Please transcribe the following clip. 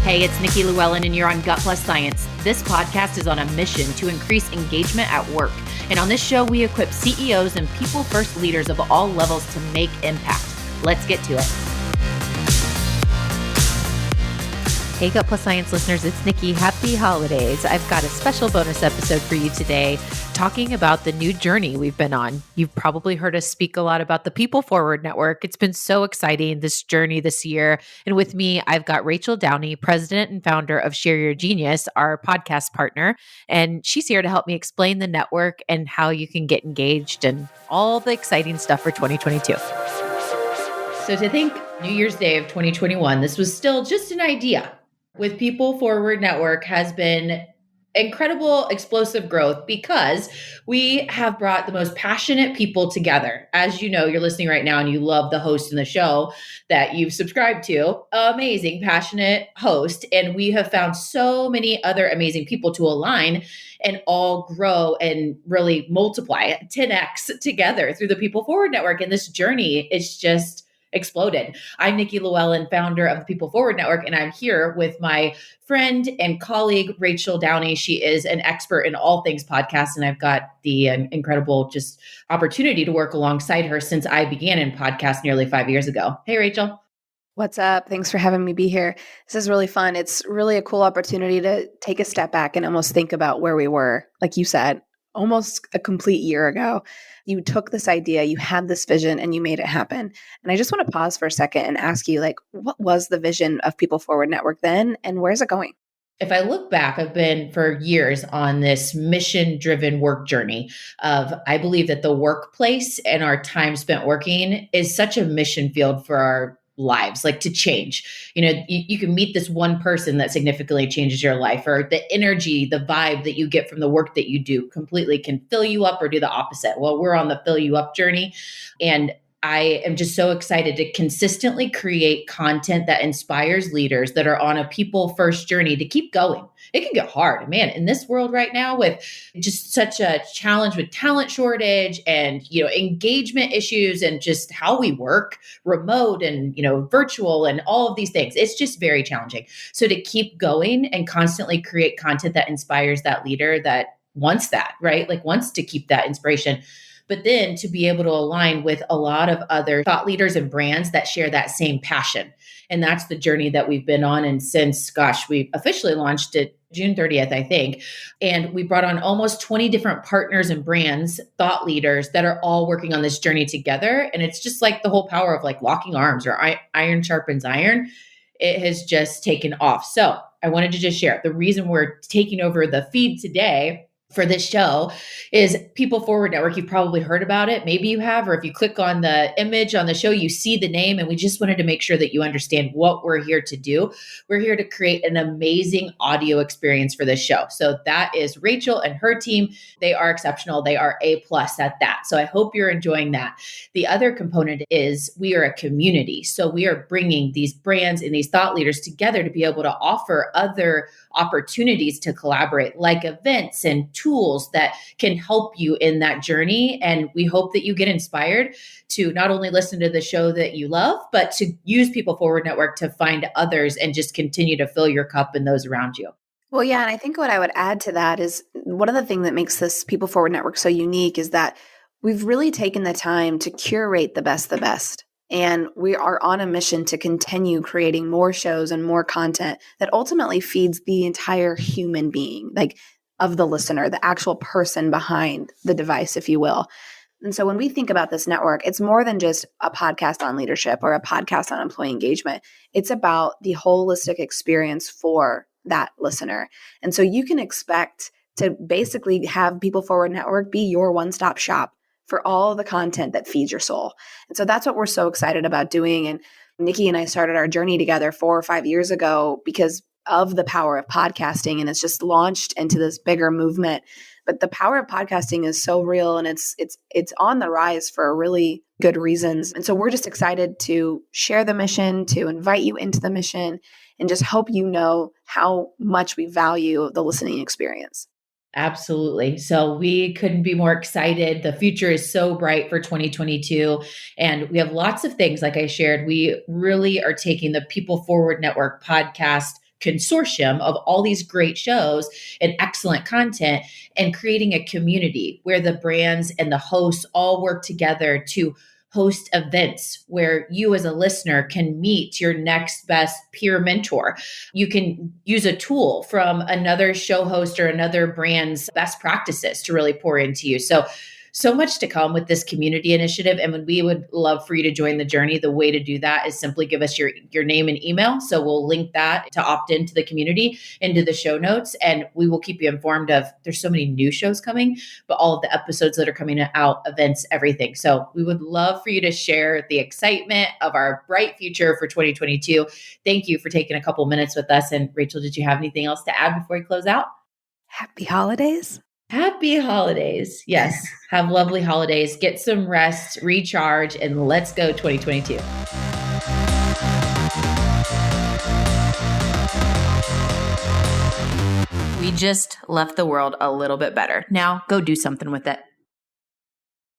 Hey, it's Nikki Llewellyn, and you're on Gut+Science. This podcast is on a mission to increase engagement at work. And on this show, we equip CEOs and people-first leaders of all levels to make impact. Let's get to it. Hey, Gut+Science listeners, it's Nikki. Happy holidays. I've got a special bonus episode for you today, talking about the new journey we've been on. You've probably heard us speak a lot about the PeopleForward Network. It's been so exciting, this journey this year. And with me, I've got Rachel Downey, president and founder of Share Your Genius, our podcast partner. And she's here to help me explain the network and how you can get engaged and all the exciting stuff for 2022. So to think New Year's Day of 2021, this was still just an idea. With PeopleForward Network has been incredible explosive growth because we have brought the most passionate people together. As you know, you're listening right now and you love the host in the show that you've subscribed to. Amazing, passionate host. And we have found so many other amazing people to align and all grow and really multiply 10x together through the PeopleForward Network. And this journey is just exploded. I'm Nikki Llewellyn, founder of the PeopleForward Network, and I'm here with my friend and colleague, Rachel Downey. She is an expert in all things podcasts, and I've got the incredible just opportunity to work alongside her since I began in podcasts nearly 5 years ago. Hey, Rachel. What's up? Thanks for having me be here. This is really fun. It's really a cool opportunity to take a step back and almost think about where we were, like you said, almost a complete year ago. You took this idea, you had this vision, and you made it happen. And I just want to pause for a second and ask you, what was the vision of PeopleForward Network then, and where's it going? If I look back, I've been for years on this mission-driven work journey of, I believe that the workplace and our time spent working is such a mission field for our lives, like to change. You can meet this one person that significantly changes your life, or the energy, the vibe that you get from the work that you do completely can fill you up or do the opposite. Well, we're on the fill you up journey. And I am just so excited to consistently create content that inspires leaders that are on a people first journey to keep going. It can get hard, man, in this world right now with just such a challenge with talent shortage and, engagement issues and just how we work remote and, virtual and all of these things. It's just very challenging. So to keep going and constantly create content that inspires that leader that wants that, right? Like wants to keep that inspiration. But then to be able to align with a lot of other thought leaders and brands that share that same passion. And that's the journey that we've been on. And since, we officially launched it June 30th, I think. And we brought on almost 20 different partners and brands, thought leaders that are all working on this journey together. And it's just like the whole power of like locking arms or iron sharpens iron. It has just taken off. So I wanted to just share the reason we're taking over the feed today for this show is PeopleForward Network. You've probably heard about it. Maybe you have, or if you click on the image on the show, you see the name. And we just wanted to make sure that you understand what we're here to do. We're here to create an amazing audio experience for this show. So that is Rachel and her team. They are exceptional. They are A+ at that. So I hope you're enjoying that. The other component is we are a community. So we are bringing these brands and these thought leaders together to be able to offer other opportunities to collaborate, like events and tools that can help you in that journey. And we hope that you get inspired to not only listen to the show that you love, but to use PeopleForward Network to find others and just continue to fill your cup and those around you. Well, yeah. And I think what I would add to that is one of the things that makes this PeopleForward Network so unique is that we've really taken the time to curate the best. And we are on a mission to continue creating more shows and more content that ultimately feeds the entire human being, like of the listener, the actual person behind the device, if you will. And so when we think about this network, it's more than just a podcast on leadership or a podcast on employee engagement. It's about the holistic experience for that listener. And so you can expect to basically have PeopleForward Network be your one-stop shop for all the content that feeds your soul. And so that's what we're so excited about doing. And Nikki and I started our journey together 4 or 5 years ago because of the power of podcasting, and it's just launched into this bigger movement. But the power of podcasting is so real, and it's on the rise for really good reasons. And so we're just excited to share the mission, to invite you into the mission, and just hope you know how much we value the listening experience. Absolutely. So we couldn't be more excited. The future is so bright for 2022. And we have lots of things, like I shared. We really are taking the PeopleForward Network podcast consortium of all these great shows and excellent content, and creating a community where the brands and the hosts all work together to host events where you as a listener can meet your next best peer mentor. You can use a tool from another show host or another brand's best practices to really pour into you. So much to come with this community initiative. And we would love for you to join the journey. The way to do that is simply give us your name and email. So we'll link that to opt into the community into the show notes. And we will keep you informed of, there's so many new shows coming, but all of the episodes that are coming out, events, everything. So we would love for you to share the excitement of our bright future for 2022. Thank you for taking a couple minutes with us. And Rachel, did you have anything else to add before we close out? Happy holidays. Happy holidays. Yes. Have lovely holidays. Get some rest, recharge, and let's go 2022. We just left the world a little bit better. Now go do something with it.